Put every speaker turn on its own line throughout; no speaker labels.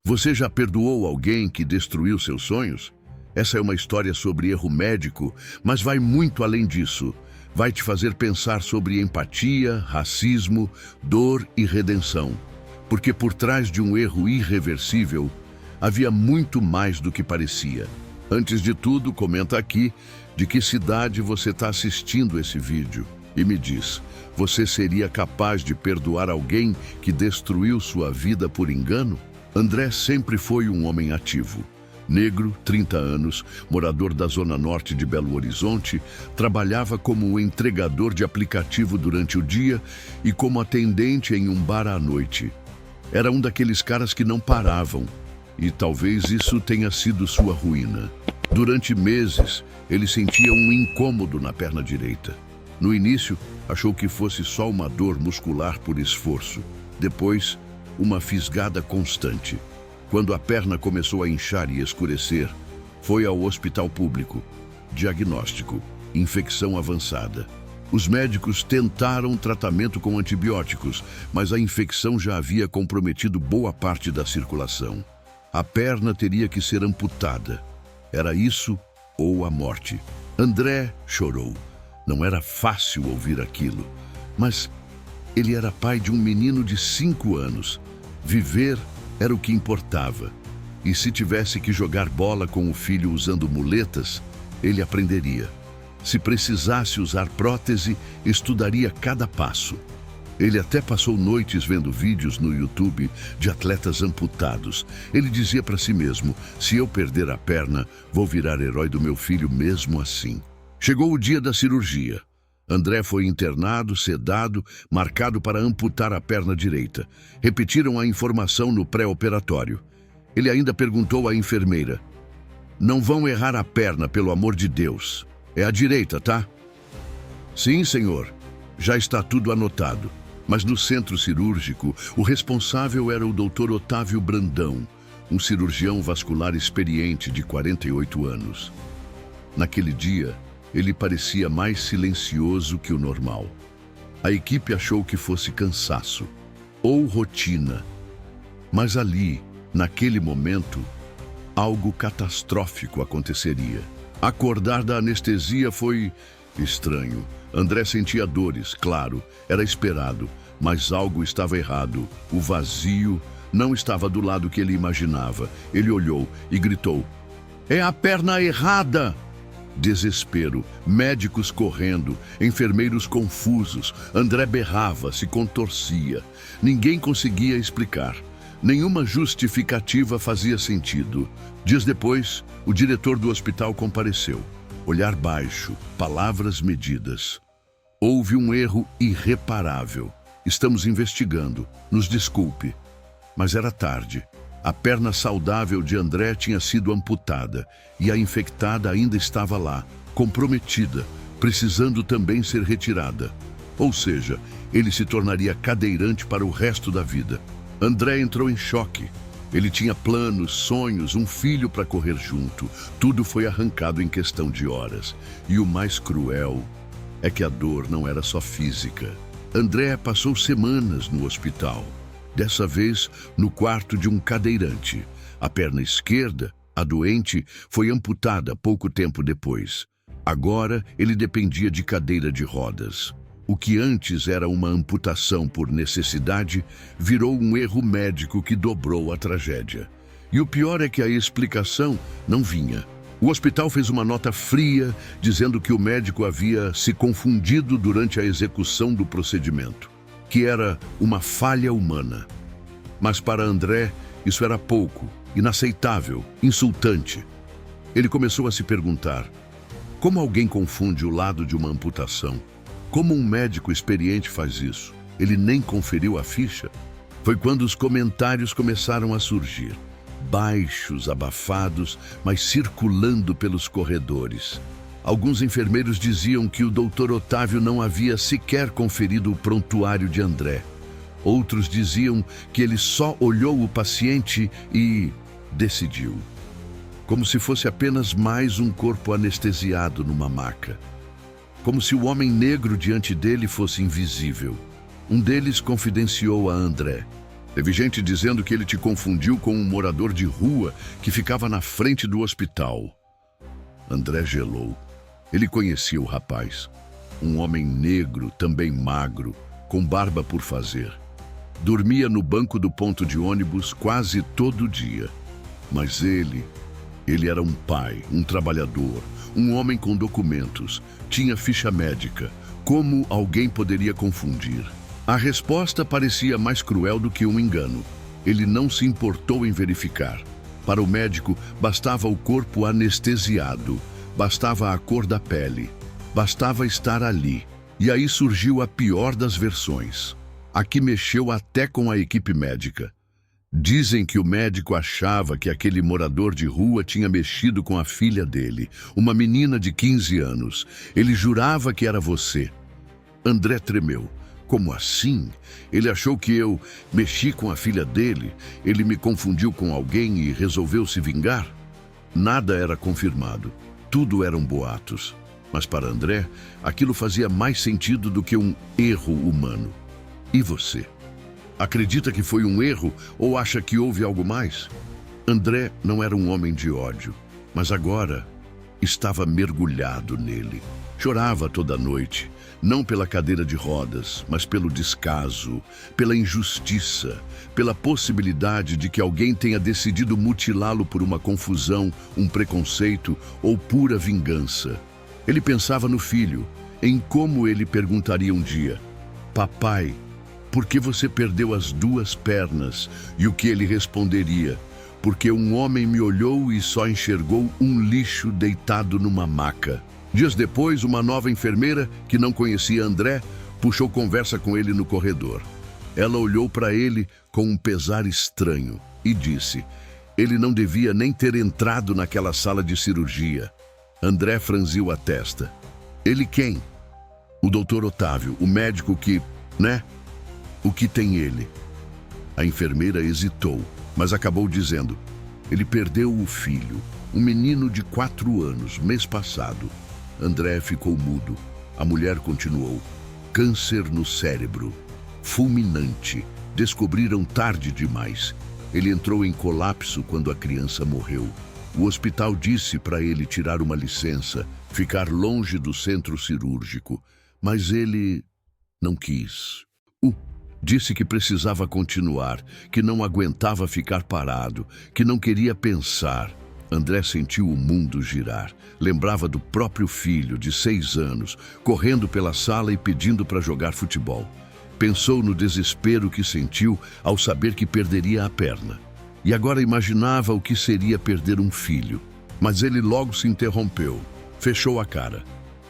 Você já perdoou alguém que destruiu seus sonhos? Essa é uma história sobre erro médico, mas vai muito além disso. Vai te fazer pensar sobre empatia, racismo, dor e redenção. Porque por trás de um erro irreversível, havia muito mais do que parecia. Antes de tudo, comenta aqui de que cidade você está assistindo esse vídeo. E me diz, você seria capaz de perdoar alguém que destruiu sua vida por engano? André sempre foi um homem ativo. Negro, 30 anos, morador da zona norte de Belo Horizonte, trabalhava como entregador de aplicativo durante o dia e como atendente em um bar à noite. Era um daqueles caras que não paravam, e talvez isso tenha sido sua ruína. Durante meses, ele sentia um incômodo na perna direita. No início, achou que fosse só uma dor muscular por esforço. Depois, uma fisgada constante. Quando a perna começou a inchar e escurecer, foi ao hospital público. Diagnóstico: infecção avançada. Os médicos tentaram tratamento com antibióticos, mas a infecção já havia comprometido boa parte da circulação. A perna teria que ser amputada. Era isso ou a morte. André chorou. Não era fácil ouvir aquilo, mas ele era pai de um menino de 5 anos. Viver era o que importava. E se tivesse que jogar bola com o filho usando muletas, ele aprenderia. Se precisasse usar prótese, estudaria cada passo. Ele até passou noites vendo vídeos no YouTube de atletas amputados. Ele dizia para si mesmo, se eu perder a perna, vou virar herói do meu filho mesmo assim. Chegou o dia da cirurgia. André foi internado, sedado, marcado para amputar a perna direita. Repetiram a informação no pré-operatório. Ele ainda perguntou à enfermeira, não vão errar a perna, pelo amor de Deus. É a direita, tá? Sim, senhor. Já está tudo anotado. Mas no centro cirúrgico, o responsável era o Dr. Otávio Brandão, um cirurgião vascular experiente de 48 anos. Naquele dia, ele parecia mais silencioso que o normal. A equipe achou que fosse cansaço ou rotina. Mas ali, naquele momento, algo catastrófico aconteceria. Acordar da anestesia foi estranho. André sentia dores, claro, era esperado, mas algo estava errado. O vazio não estava do lado que ele imaginava. Ele olhou e gritou, é a perna errada! Desespero, médicos correndo, enfermeiros confusos. André berrava, se contorcia. Ninguém conseguia explicar. Nenhuma justificativa fazia sentido. Dias depois, o diretor do hospital compareceu. Olhar baixo, palavras medidas. Houve um erro irreparável. Estamos investigando. Nos desculpe. Mas era tarde. A perna saudável de André tinha sido amputada e a infectada ainda estava lá, comprometida, precisando também ser retirada. Ou seja, ele se tornaria cadeirante para o resto da vida. André entrou em choque. Ele tinha planos, sonhos, um filho para correr junto. Tudo foi arrancado em questão de horas. E o mais cruel é que a dor não era só física. André passou semanas no hospital. Dessa vez, no quarto de um cadeirante. A perna esquerda, a doente, foi amputada pouco tempo depois. Agora, ele dependia de cadeira de rodas. O que antes era uma amputação por necessidade, virou um erro médico que dobrou a tragédia. E o pior é que a explicação não vinha. O hospital fez uma nota fria, dizendo que o médico havia se confundido durante a execução do procedimento, que era uma falha humana. Mas para André, isso era pouco, inaceitável, insultante. Ele começou a se perguntar, como alguém confunde o lado de uma amputação? Como um médico experiente faz isso? Ele nem conferiu a ficha? Foi quando os comentários começaram a surgir. Baixos, abafados, mas circulando pelos corredores. Alguns enfermeiros diziam que o Dr. Otávio não havia sequer conferido o prontuário de André. Outros diziam que ele só olhou o paciente e decidiu. Como se fosse apenas mais um corpo anestesiado numa maca. Como se o homem negro diante dele fosse invisível. Um deles confidenciou a André. Teve gente dizendo que ele te confundiu com um morador de rua que ficava na frente do hospital. André gelou. Ele conhecia o rapaz. Um homem negro, também magro, com barba por fazer. Dormia no banco do ponto de ônibus quase todo dia. Mas ele era um pai, um trabalhador, um homem com documentos, tinha ficha médica. Como alguém poderia confundir? A resposta parecia mais cruel do que um engano. Ele não se importou em verificar. Para o médico, bastava o corpo anestesiado, bastava a cor da pele, bastava estar ali. E aí surgiu a pior das versões. A que mexeu até com a equipe médica. Dizem que o médico achava que aquele morador de rua tinha mexido com a filha dele, uma menina de 15 anos. Ele jurava que era você. André tremeu. Como assim? Ele achou que eu mexi com a filha dele? Ele me confundiu com alguém e resolveu se vingar? Nada era confirmado. Tudo eram boatos. Mas para André, aquilo fazia mais sentido do que um erro humano. E você? Acredita que foi um erro ou acha que houve algo mais? André não era um homem de ódio, mas agora estava mergulhado nele. Chorava toda noite, não pela cadeira de rodas, mas pelo descaso, pela injustiça, pela possibilidade de que alguém tenha decidido mutilá-lo por uma confusão, um preconceito ou pura vingança. Ele pensava no filho, em como ele perguntaria um dia: "Papai, por que você perdeu as 2 pernas?" E o que ele responderia: "Porque um homem me olhou e só enxergou um lixo deitado numa maca." Dias depois, uma nova enfermeira, que não conhecia André, puxou conversa com ele no corredor. Ela olhou para ele com um pesar estranho e disse: ele não devia nem ter entrado naquela sala de cirurgia. André franziu a testa. Ele quem? O doutor Otávio, o médico que, né? O que tem ele? A enfermeira hesitou, mas acabou dizendo: ele perdeu o filho, um menino de 4 anos, mês passado. André ficou mudo. A mulher continuou: câncer no cérebro, fulminante. Descobriram tarde demais. Ele entrou em colapso quando a criança morreu. O hospital disse para ele tirar uma licença, ficar longe do centro cirúrgico, mas ele não quis. Disse que precisava continuar, que não aguentava ficar parado, que não queria pensar. André sentiu o mundo girar. Lembrava do próprio filho, de 6 anos, correndo pela sala e pedindo para jogar futebol. Pensou no desespero que sentiu ao saber que perderia a perna. E agora imaginava o que seria perder um filho. Mas ele logo se interrompeu. Fechou a cara.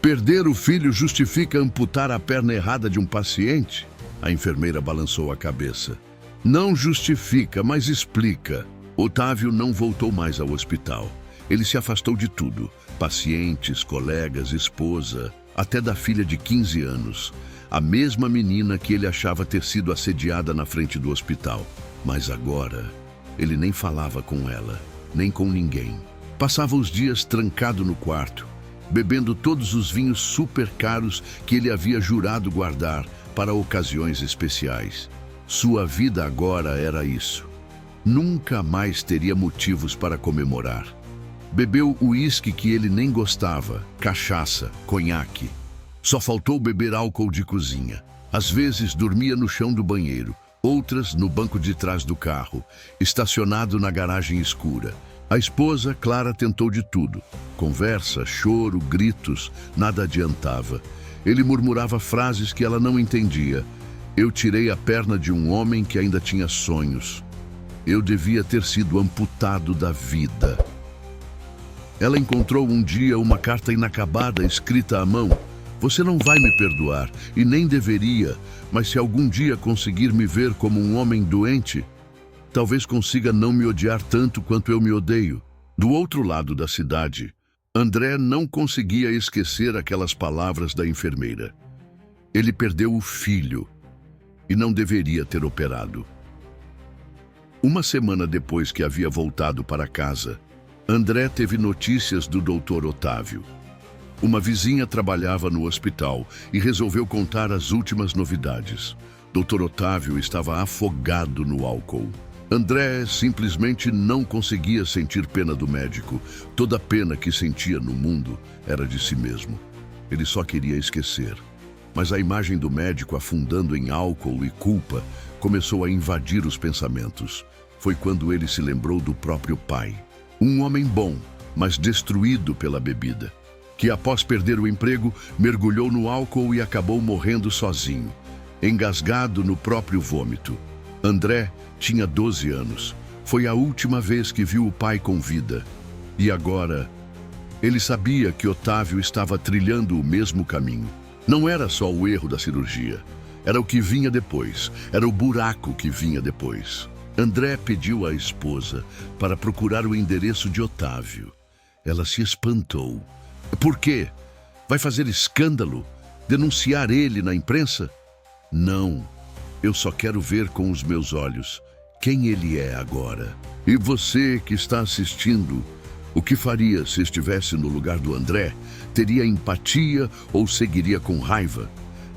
Perder o filho justifica amputar a perna errada de um paciente? A enfermeira balançou a cabeça. Não justifica, mas explica. Otávio não voltou mais ao hospital. Ele se afastou de tudo. Pacientes, colegas, esposa, até da filha de 15 anos. A mesma menina que ele achava ter sido assediada na frente do hospital. Mas agora, ele nem falava com ela, nem com ninguém. Passava os dias trancado no quarto, bebendo todos os vinhos super caros que ele havia jurado guardar para ocasiões especiais. Sua vida agora era isso. Nunca mais teria motivos para comemorar. Bebeu o uísque que ele nem gostava, cachaça, conhaque. Só faltou beber álcool de cozinha. Às vezes dormia no chão do banheiro, outras no banco de trás do carro, estacionado na garagem escura. A esposa, Clara, tentou de tudo. Conversa, choro, gritos, nada adiantava. Ele murmurava frases que ela não entendia. Eu tirei a perna de um homem que ainda tinha sonhos. Eu devia ter sido amputado da vida. Ela encontrou um dia uma carta inacabada escrita à mão. Você não vai me perdoar, e nem deveria, mas se algum dia conseguir me ver como um homem doente, talvez consiga não me odiar tanto quanto eu me odeio. Do outro lado da cidade, André não conseguia esquecer aquelas palavras da enfermeira. Ele perdeu o filho e não deveria ter operado. Uma semana depois que havia voltado para casa, André teve notícias do Dr. Otávio. Uma vizinha trabalhava no hospital e resolveu contar as últimas novidades. Dr. Otávio estava afogado no álcool. André simplesmente não conseguia sentir pena do médico. Toda a pena que sentia no mundo era de si mesmo. Ele só queria esquecer. Mas a imagem do médico afundando em álcool e culpa começou a invadir os pensamentos. Foi quando ele se lembrou do próprio pai. Um homem bom, mas destruído pela bebida, que após perder o emprego, mergulhou no álcool e acabou morrendo sozinho, engasgado no próprio vômito. André tinha 12 anos. Foi a última vez que viu o pai com vida. E agora, ele sabia que Otávio estava trilhando o mesmo caminho. Não era só o erro da cirurgia. Era o que vinha depois. Era o buraco que vinha depois. André pediu à esposa para procurar o endereço de Otávio. Ela se espantou. Por quê? Vai fazer escândalo? Denunciar ele na imprensa? Não. Eu só quero ver com os meus olhos quem ele é agora. E você que está assistindo, o que faria se estivesse no lugar do André? Teria empatia ou seguiria com raiva?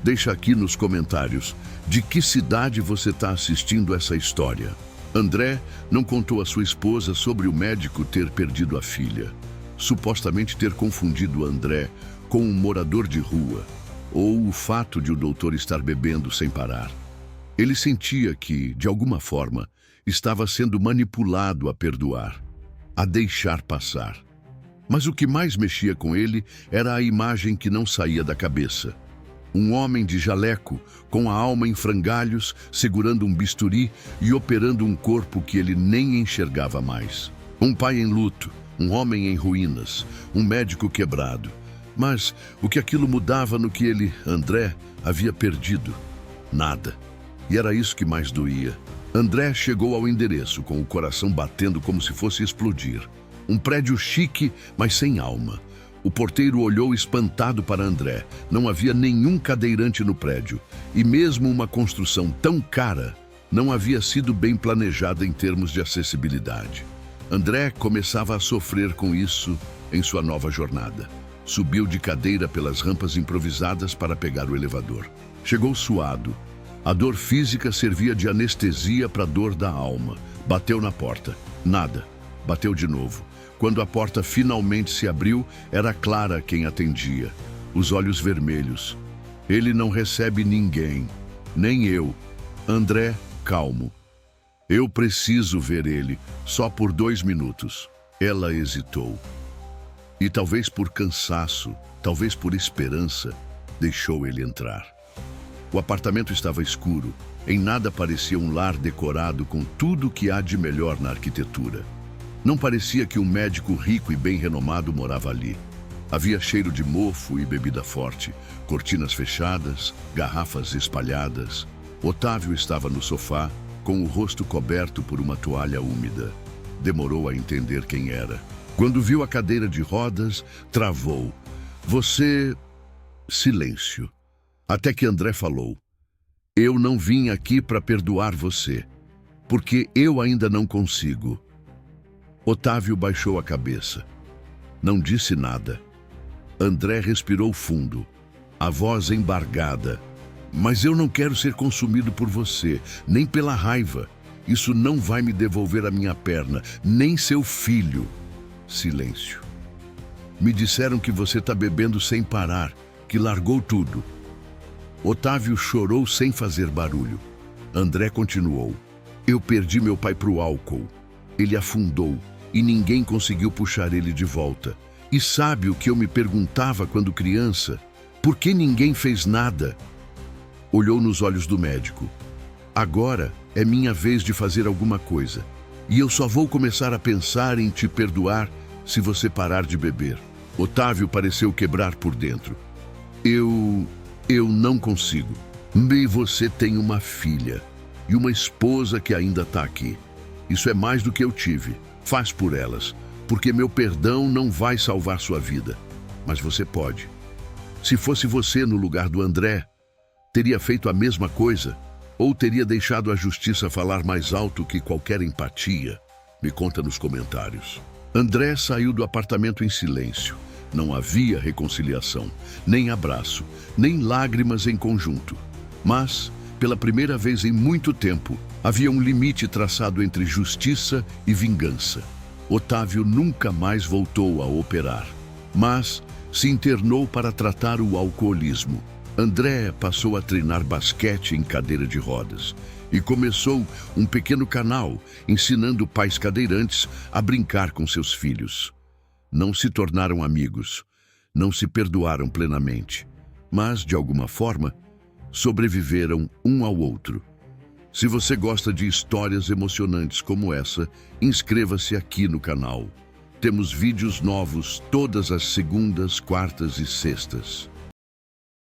Deixa aqui nos comentários de que cidade você está assistindo essa história. André não contou à sua esposa sobre o médico ter perdido a filha, supostamente ter confundido André com um morador de rua, ou o fato de o doutor estar bebendo sem parar. Ele sentia que, de alguma forma, estava sendo manipulado a perdoar, a deixar passar. Mas o que mais mexia com ele era a imagem que não saía da cabeça. Um homem de jaleco, com a alma em frangalhos, segurando um bisturi e operando um corpo que ele nem enxergava mais. Um pai em luto, um homem em ruínas, um médico quebrado. Mas o que aquilo mudava no que ele, André, havia perdido? Nada. E era isso que mais doía. André chegou ao endereço com o coração batendo como se fosse explodir. Um prédio chique, mas sem alma. O porteiro olhou espantado para André. Não havia nenhum cadeirante no prédio. E mesmo uma construção tão cara não havia sido bem planejada em termos de acessibilidade. André começava a sofrer com isso em sua nova jornada. Subiu de cadeira pelas rampas improvisadas para pegar o elevador. Chegou suado. A dor física servia de anestesia para a dor da alma. Bateu na porta. Nada. Bateu de novo. Quando a porta finalmente se abriu, era Clara quem atendia. Os olhos vermelhos. Ele não recebe ninguém. Nem eu. André, calmo. Eu preciso ver ele, só por 2 minutos. Ela hesitou. E talvez por cansaço, talvez por esperança, deixou ele entrar. O apartamento estava escuro. Em nada parecia um lar decorado com tudo o que há de melhor na arquitetura. Não parecia que um médico rico e bem renomado morava ali. Havia cheiro de mofo e bebida forte, cortinas fechadas, garrafas espalhadas. Otávio estava no sofá, com o rosto coberto por uma toalha úmida. Demorou a entender quem era. Quando viu a cadeira de rodas, travou. Você... Silêncio. Até que André falou. Eu não vim aqui para perdoar você, porque eu ainda não consigo. Otávio baixou a cabeça. Não disse nada. André respirou fundo, a voz embargada. Mas eu não quero ser consumido por você, nem pela raiva. Isso não vai me devolver a minha perna, nem seu filho. Silêncio. Me disseram que você está bebendo sem parar, que largou tudo. Otávio chorou sem fazer barulho. André continuou. Eu perdi meu pai para o álcool. Ele afundou e ninguém conseguiu puxar ele de volta. E sabe o que eu me perguntava quando criança? Por que ninguém fez nada? Olhou nos olhos do médico. Agora é minha vez de fazer alguma coisa. E eu só vou começar a pensar em te perdoar se você parar de beber. Otávio pareceu quebrar por dentro. Eu não consigo. E você tem uma filha e uma esposa que ainda está aqui. Isso é mais do que eu tive. Faz por elas, porque meu perdão não vai salvar sua vida. Mas você pode. Se fosse você no lugar do André, teria feito a mesma coisa? Ou teria deixado a justiça falar mais alto que qualquer empatia? Me conta nos comentários. André saiu do apartamento em silêncio. Não havia reconciliação, nem abraço, nem lágrimas em conjunto. Mas, pela primeira vez em muito tempo, havia um limite traçado entre justiça e vingança. Otávio nunca mais voltou a operar, mas se internou para tratar o alcoolismo. André passou a treinar basquete em cadeira de rodas e começou um pequeno canal ensinando pais cadeirantes a brincar com seus filhos. Não se tornaram amigos, não se perdoaram plenamente, mas, de alguma forma, sobreviveram um ao outro. Se você gosta de histórias emocionantes como essa, inscreva-se aqui no canal. Temos vídeos novos todas as segundas, quartas e sextas.